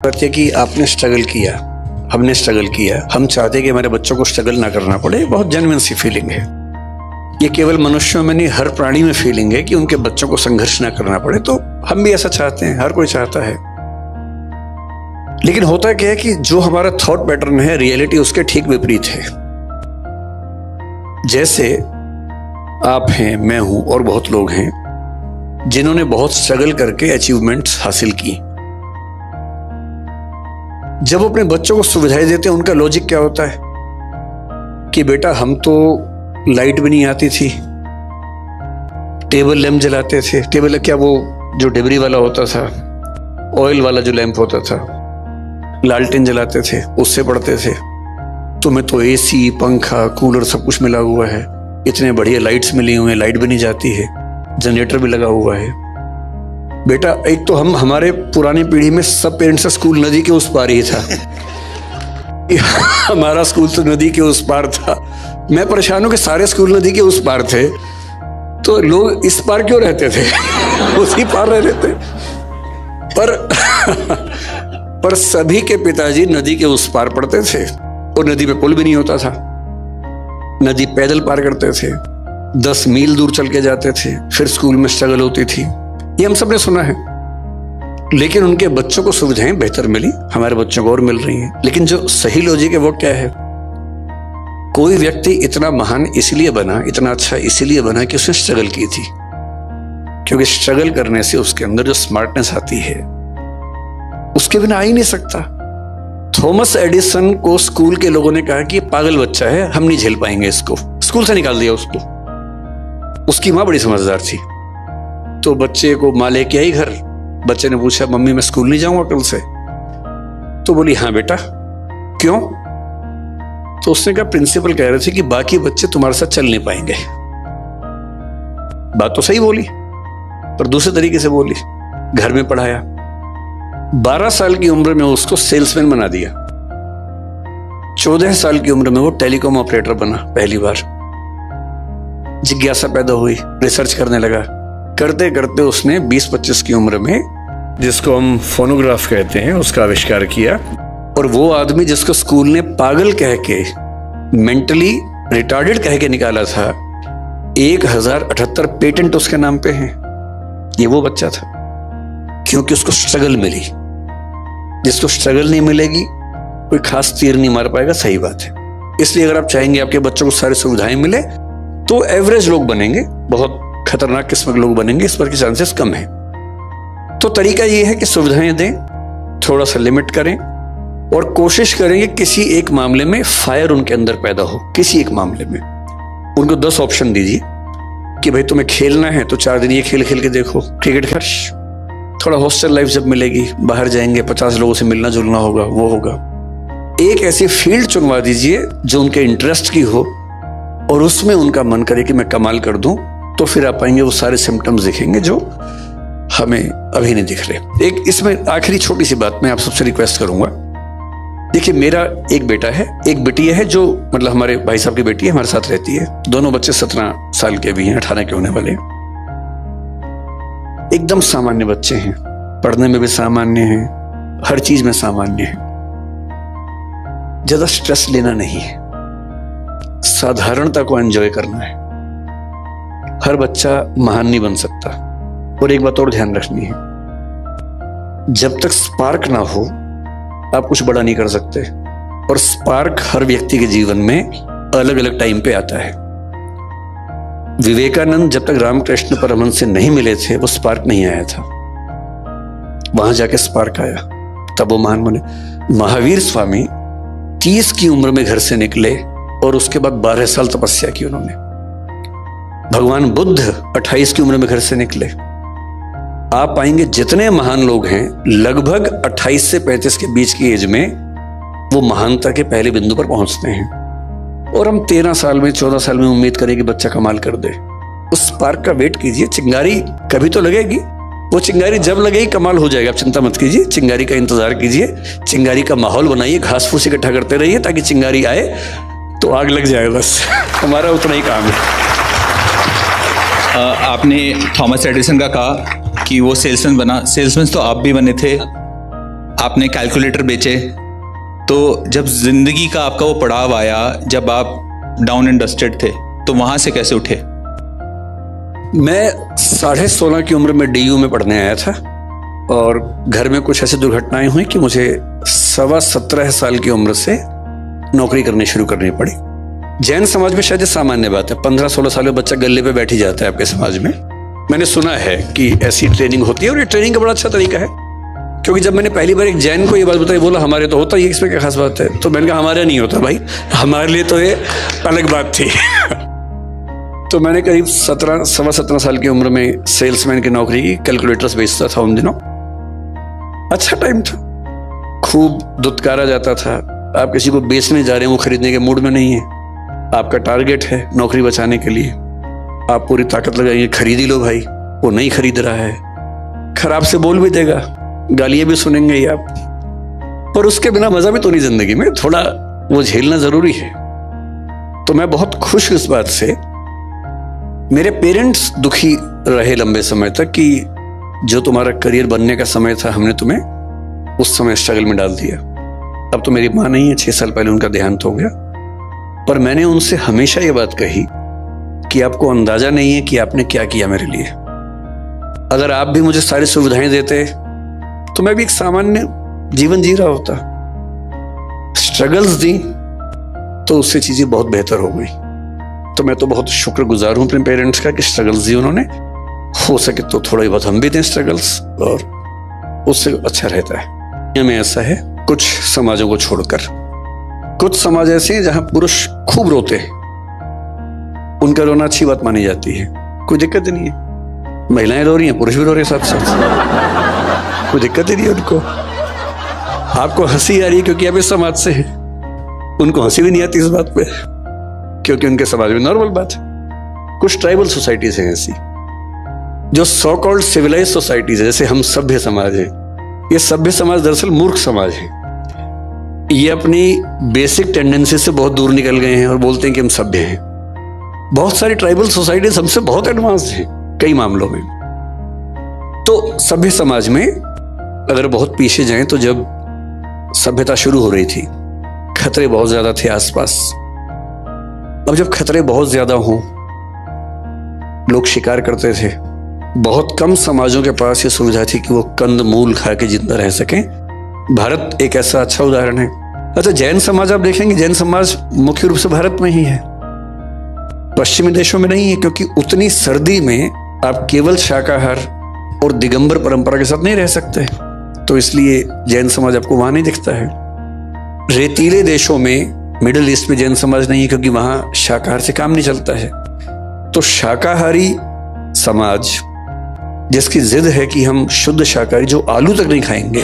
बात है कि आपने स्ट्रगल किया, हमने स्ट्रगल किया, हम चाहते हैं कि हमारे बच्चों को स्ट्रगल ना करना पड़े। बहुत जेन्युइन सी फीलिंग है। ये केवल मनुष्यों में नहीं, हर प्राणी में फीलिंग है कि उनके बच्चों को संघर्ष ना करना पड़े। तो हम भी ऐसा चाहते हैं, हर कोई चाहता है। लेकिन होता क्या है कि जो हमारा थॉट पैटर्न है, रियलिटी उसके ठीक विपरीत है। जैसे आप हैं, मैं हूं और बहुत लोग हैं जिन्होंने बहुत स्ट्रगल करके अचीवमेंट्स हासिल की। जब अपने बच्चों को सुविधाएं देते हैं, उनका लॉजिक क्या होता है कि बेटा हम तो लाइट भी नहीं आती थी, टेबल लैंप जलाते थे। टेबल क्या, वो जो डिबरी वाला होता था, ऑयल वाला जो लैंप होता था, लालटेन जलाते थे, उससे पढ़ते थे। तुम्हें तो एसी, पंखा, कूलर सब कुछ मिला हुआ है, इतने बढ़िया लाइट्स मिली हुई हैं, लाइट भी नहीं जाती है, जनरेटर भी लगा हुआ है। बेटा एक तो हमारे पुरानी पीढ़ी में सब पेरेंट्स का स्कूल नदी के उस पार ही था। हमारा स्कूल तो नदी के उस पार था। मैं परेशान हूं कि सारे स्कूल नदी के उस पार थे, तो लोग इस पार क्यों रहते थे? उसी पार रह रहे थे। पर सभी के पिताजी नदी के उस पार पढ़ते थे, और नदी पे पुल भी नहीं होता था। नदी पैदल पार करते थे, 10 मील दूर चल के जाते थे, फिर स्कूल में स्ट्रगल होती थी। ये हम सब ने सुना है। लेकिन उनके बच्चों को सुविधाएं बेहतर मिली, हमारे बच्चों को और मिल रही हैं। लेकिन जो सही लॉजिक है वो क्या है? कोई व्यक्ति इतना महान इसलिए बना, इतना अच्छा इसलिए बना कि उसने स्ट्रगल की थी। क्योंकि स्ट्रगल करने से उसके अंदर जो स्मार्टनेस आती है, उसके बिना आ ही नहीं सकता। थॉमस एडिसन को स्कूल के लोगों ने कहा कि ये पागल बच्चा है, हम नहीं झेल पाएंगे इसको, स्कूल से निकाल दिया उसको। उसकी माँ बड़ी समझदार थी, तो बच्चे को माँ लेके आई घर। बच्चे ने पूछा, मम्मी मैं स्कूल नहीं जाऊंगा कल से? तो बोली, हाँ बेटा। क्यों? तो उसने कहा, प्रिंसिपल कह रहे थे कि बाकी बच्चे तुम्हारे साथ चल नहीं पाएंगे। बात तो सही बोली, पर दूसरे तरीके से बोली। घर में पढ़ाया, 12 साल की उम्र में उसको सेल्समैन बना दिया। 14 साल की उम्र में वो टेलीकॉम ऑपरेटर बना पहली बार। जिज्ञासा पैदा हुई, रिसर्च करने लगा। करते करते उसने 20-25 की उम्र में, जिसको हम फोनोग्राफ कहते हैं, उसका आविष्कार किया। और वो आदमी जिसको स्कूल ने पागल कह के, मेंटली रिटार्डेड कह के निकाला था, 1078 पेटेंट उसके नाम पे हैं। ये वो बच्चा था, क्योंकि उसको स्ट्रगल मिली। जिसको स्ट्रगल नहीं मिलेगी, कोई खास तीर नहीं मार पाएगा। सही बात है। इसलिए अगर आप चाहेंगे आपके बच्चों को सारी सुविधाएं मिले, तो एवरेज लोग बनेंगे, बहुत खतरनाक किस्म के लोग बनेंगे, इस पर के चांसेस कम है। तो तरीका ये है कि सुविधाएं दें, थोड़ा सा लिमिट करें, और कोशिश करें कि किसी एक मामले में फायर उनके अंदर पैदा हो। किसी एक मामले में उनको 10 ऑप्शन दीजिए कि भाई तुम्हें खेलना है तो 4 दिन ये खेल खेल के देखो, क्रिकेट खेल। थोड़ा हॉस्टल लाइफ जब मिलेगी, बाहर जाएंगे, 50 लोगों से मिलना जुलना होगा, वो होगा। एक ऐसी फील्ड चुनवा दीजिए जो उनके इंटरेस्ट की हो, और उसमें उनका मन करे कि मैं कमाल कर दूं। तो फिर आप पाएंगे वो सारे सिम्टम्स दिखेंगे जो हमें अभी नहीं दिख रहे। एक इसमें आखिरी छोटी सी बात मैं आप सबसे रिक्वेस्ट करूंगा। देखिए, मेरा एक बेटा है, एक बेटी है, जो मतलब हमारे भाई साहब की बेटी है, हमारे साथ रहती है। दोनों बच्चे 17 साल के भी हैं, 18 के होने वाले। एकदम सामान्य बच्चे हैं, पढ़ने में भी सामान्य हैं, हर चीज में सामान्य हैं। ज्यादा स्ट्रेस लेना नहीं है, साधारणता को एंजॉय करना है। हर बच्चा महान नहीं बन सकता। और एक बात और ध्यान रखनी है, जब तक स्पार्क ना हो, आप कुछ बड़ा नहीं कर सकते। और स्पार्क हर व्यक्ति के जीवन में अलग अलग टाइम पे आता है। विवेकानंद जब तक रामकृष्ण परमहंस से नहीं मिले थे, वो स्पार्क नहीं आया था। वहां जाके स्पार्क आया, तब वो महान बने। महावीर स्वामी 30 की उम्र में घर से निकले, और उसके बाद 12 साल तपस्या की उन्होंने। भगवान बुद्ध 28 की उम्र में घर से निकले। आप पाएंगे जितने महान लोग हैं, लगभग 28 से 35 के बीच की एज में वो महानता के पहले बिंदु पर पहुंचते हैं। और हम 13 साल में, 14 साल में उम्मीद करें कि बच्चा कमाल कर दे। उस स्पार्क का वेट कीजिए, चिंगारी कभी तो लगेगी। वो चिंगारी जब लगेगी कमाल हो जाएगा। आप चिंता मत कीजिए, चिंगारी का इंतजार कीजिए, चिंगारी का माहौल बनाइए, घास फूस इकट्ठा करते रहिए, ताकि चिंगारी आए तो आग लग जाए। बस हमारा उतना ही काम है। आपने थॉमस एडिसन का कहा कि वो सेल्समैन बना, सेल्समैन तो आप भी बने थे। आपने कैलकुलेटर बेचे, तो जब जिंदगी का आपका वो पड़ाव आया, जब आप डाउन एंड डस्टेड थे, तो वहां से कैसे उठे? मैं 16.5 की उम्र में DU में पढ़ने आया था और घर में कुछ ऐसी दुर्घटनाएं हुई कि मुझे 17.25 साल की उम्र से नौकरी करनी शुरू करनी पड़ी। जैन समाज में शायद सामान्य बात है, 15-16 साल में बच्चा गले पे बैठ ही जाता है आपके समाज में। मैंने सुना है कि ऐसी ट्रेनिंग होती है और ये ट्रेनिंग का बड़ा अच्छा तरीका है, क्योंकि जब मैंने पहली बार एक जैन को ये बात बताई, बोला हमारे तो होता ही, इसमें क्या खास बात है? तो मैंने कहा हमारे नहीं होता भाई, हमारे लिए तो ये अलग बात थी। तो मैंने करीब 17 साल की उम्र में सेल्समैन की नौकरी की, कैलकुलेटर्स बेचता था उन दिनों। अच्छा टाइम था, खूब दुत्कारा जाता था। आप किसी को बेचने जा रहे हैं, वो खरीदने के मूड में नहीं है, आपका टारगेट है नौकरी बचाने के लिए, आप पूरी ताकत लगाएंगे, खरीद ही लो भाई। वो नहीं खरीद रहा है, खराब से बोल भी देगा, गालियां भी सुनेंगे ही आप, पर उसके बिना मजा भी तो नहीं जिंदगी में, थोड़ा वो झेलना जरूरी है। तो मैं बहुत खुश हूं इस बात से। मेरे पेरेंट्स दुखी रहे लंबे समय तक कि जो तुम्हारा करियर बनने का समय था, हमने तुम्हें उस समय स्ट्रगल में डाल दिया। अब तो मेरी मां नहीं है, 6 साल पहले उनका देहांत हो गया, पर मैंने उनसे हमेशा ये बात कही कि आपको अंदाजा नहीं है कि आपने क्या किया मेरे लिए। अगर आप भी मुझे सारी सुविधाएं देते तो मैं भी एक सामान्य जीवन जी रहा होता। स्ट्रगल्स दी तो उससे चीजें बहुत बेहतर हो गई। तो मैं तो बहुत शुक्रगुजार हूं अपने पेरेंट्स का कि स्ट्रगल्स दी उन्होंने। हो सके तो थोड़ा ही बहुत हम भी दें स्ट्रगल्स, और उससे अच्छा रहता है। में ऐसा है कुछ समाजों को छोड़कर, कुछ समाज ऐसे हैं जहां पुरुष खूब रोते हैं, उनका रोना अच्छी बात मानी जाती है, कोई दिक्कत ही नहीं है। महिलाएं रो रही हैं, पुरुष भी रो रहे हैं साथ साथ, कोई दिक्कत ही नहीं है उनको। आपको हंसी आ रही है क्योंकि आप इस समाज से हैं, उनको हंसी भी नहीं आती इस बात पे क्योंकि उनके समाज में नॉर्मल बात है। कुछ ट्राइबल सोसाइटीज हैं ऐसी जो सो कॉल्ड सिविलाइज सोसाइटीज है, जैसे हम सभ्य समाज है। ये सभ्य समाज दरअसल मूर्ख समाज है। ये अपनी बेसिक टेंडेंसी से बहुत दूर निकल गए हैं और बोलते हैं कि हम सभ्य हैं। बहुत सारी ट्राइबल सोसाइटीज हमसे बहुत एडवांस हैं कई मामलों में। तो सभ्य समाज में अगर बहुत पीछे जाएं तो जब सभ्यता शुरू हो रही थी, खतरे बहुत ज्यादा थे आसपास। अब जब खतरे बहुत ज्यादा हों, लोग शिकार करते थे। बहुत कम समाजों के पास ये सुविधा थी कि वो कंद मूल खा के जिंदा रह सकें। भारत एक ऐसा अच्छा उदाहरण है। अच्छा, जैन समाज आप देखेंगे, जैन समाज मुख्य रूप से भारत में ही है, पश्चिमी देशों में नहीं है, क्योंकि उतनी सर्दी में आप केवल शाकाहार और दिगंबर परंपरा के साथ नहीं रह सकते, तो इसलिए जैन समाज आपको वहां नहीं दिखता है। रेतीले देशों में, मिडिल ईस्ट में जैन समाज नहीं है क्योंकि वहां शाकाहार से काम नहीं चलता है। तो शाकाहारी समाज जिसकी जिद है कि हम शुद्ध शाकाहारी, जो आलू तक नहीं खाएंगे,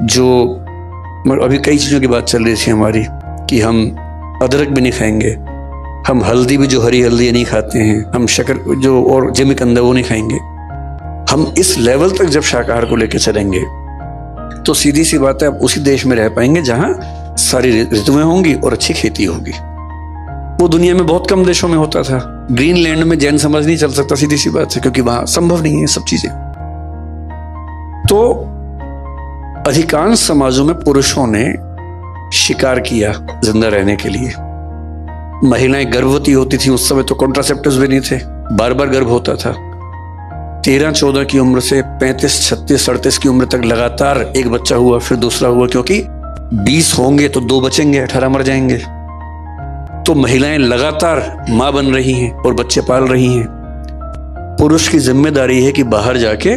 जो अभी कई चीजों की बात चल रही थी हमारी कि हम अदरक भी नहीं खाएंगे, हम हल्दी भी, जो हरी हल्दी नहीं खाते हैं, हम शक्कर जो और जिमिकंद वो नहीं खाएंगे। हम इस लेवल तक जब शाकाहार को लेकर चलेंगे तो सीधी सी बात है, आप उसी देश में रह पाएंगे जहां सारी ऋतुएं होंगी और अच्छी खेती होगी। वो दुनिया में बहुत कम देशों में होता था। ग्रीनलैंड में जैन समाज नहीं चल सकता, सीधी सी बात है, क्योंकि वहां संभव नहीं है सब चीजें। तो अधिकांश समाजों में पुरुषों ने शिकार किया जिंदा रहने के लिए। महिलाएं गर्भवती होती थी, उस समय तो कॉन्ट्रासेप्टिव्स भी नहीं थे, बार बार गर्भ होता था। 13-14 की उम्र से 35, 36, 38 की उम्र तक लगातार एक बच्चा हुआ, फिर दूसरा हुआ, क्योंकि 20 होंगे तो 2 बचेंगे, 18 मर जाएंगे। तो महिलाएं लगातार मां बन रही हैं और बच्चे पाल रही हैं। पुरुष की जिम्मेदारी है कि बाहर जाके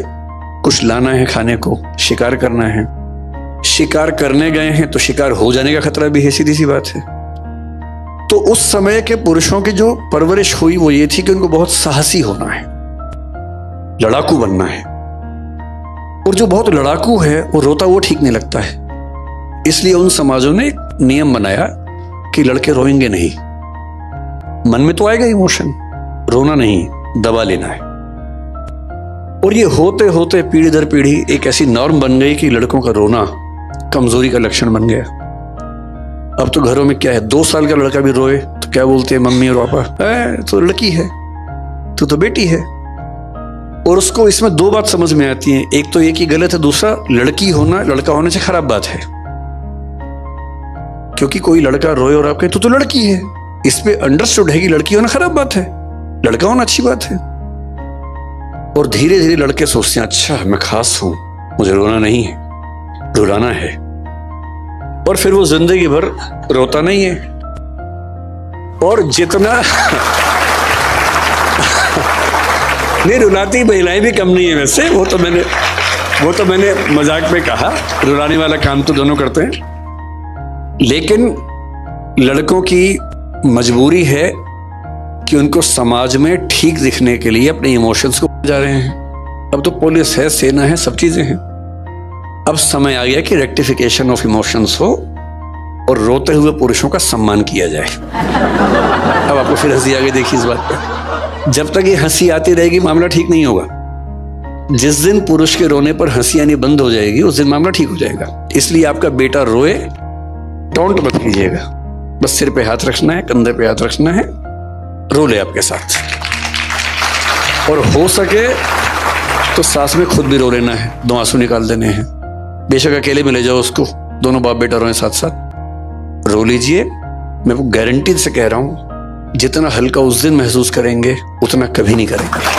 कुछ लाना है खाने को, शिकार करना है। शिकार करने गए हैं तो शिकार हो जाने का खतरा भी है, सीधी सी बात है। तो उस समय के पुरुषों की जो परवरिश हुई वो ये थी कि उनको बहुत साहसी होना है, लड़ाकू बनना है। और जो बहुत लड़ाकू है वो रोता वो ठीक नहीं लगता है। इसलिए उन समाजों ने एक नियम बनाया कि लड़के रोएंगे नहीं। मन में तो आएगा इमोशन, रोना नहीं, दबा लेना है। और ये होते होते पीढ़ी दर पीढ़ी एक ऐसी नॉर्म बन गई कि लड़कों का रोना कमजोरी का लक्षण बन गया। अब तो घरों में क्या है, 2 साल का लड़का भी रोए तो क्या बोलते हैं मम्मी और पापा, तो लड़की है, तू तो बेटी है। और उसको इसमें दो बात समझ में आती है, एक तो ये कि गलत है, दूसरा लड़की होना लड़का होने से खराब बात है। क्योंकि कोई लड़का रोए और आप कहे तो लड़की है, इस पे अंडरस्टूड है कि लड़की होना खराब बात है, लड़का होना अच्छी बात है। और धीरे धीरे लड़के सोचते हैं अच्छा मैं खास हूं, मुझे रोना नहीं है, रुलाना है। और फिर वो जिंदगी भर रोता नहीं है। और जितना नहीं, रुलाती महिलाएं भी कम नहीं है वैसे, वो तो मैंने मजाक में कहा, रुलाने वाला काम तो दोनों करते हैं। लेकिन लड़कों की मजबूरी है कि उनको समाज में ठीक दिखने के लिए अपने इमोशंस को जा रहे हैं। अब तो पुलिस है, सेना है, सब चीजें हैं। अब समय आ गया कि रेक्टिफिकेशन ऑफ इमोशंस हो और रोते हुए पुरुषों का सम्मान किया जाए। अब आपको फिर हंसी आ गई, देखिए इस बात पर। जब तक ये हंसी आती रहेगी मामला ठीक नहीं होगा। जिस दिन पुरुष के रोने पर हंसी आनी बंद हो जाएगी उस दिन मामला ठीक हो जाएगा। इसलिए आपका बेटा रोए, टोंट मत कीजिएगा, बस सिर पे हाथ रखना है, कंधे पे हाथ रखना है, रो ले आपके साथ। और हो सके तो साथ में खुद भी रो लेना है, 2 आंसू निकाल देने हैं। बेशक अकेले में ले जाओ उसको, दोनों बाप बेटा रोए साथ साथ, रो लीजिए। मैं वो गारंटी से कह रहा हूं, जितना हल्का उस दिन महसूस करेंगे उतना कभी नहीं करेंगे।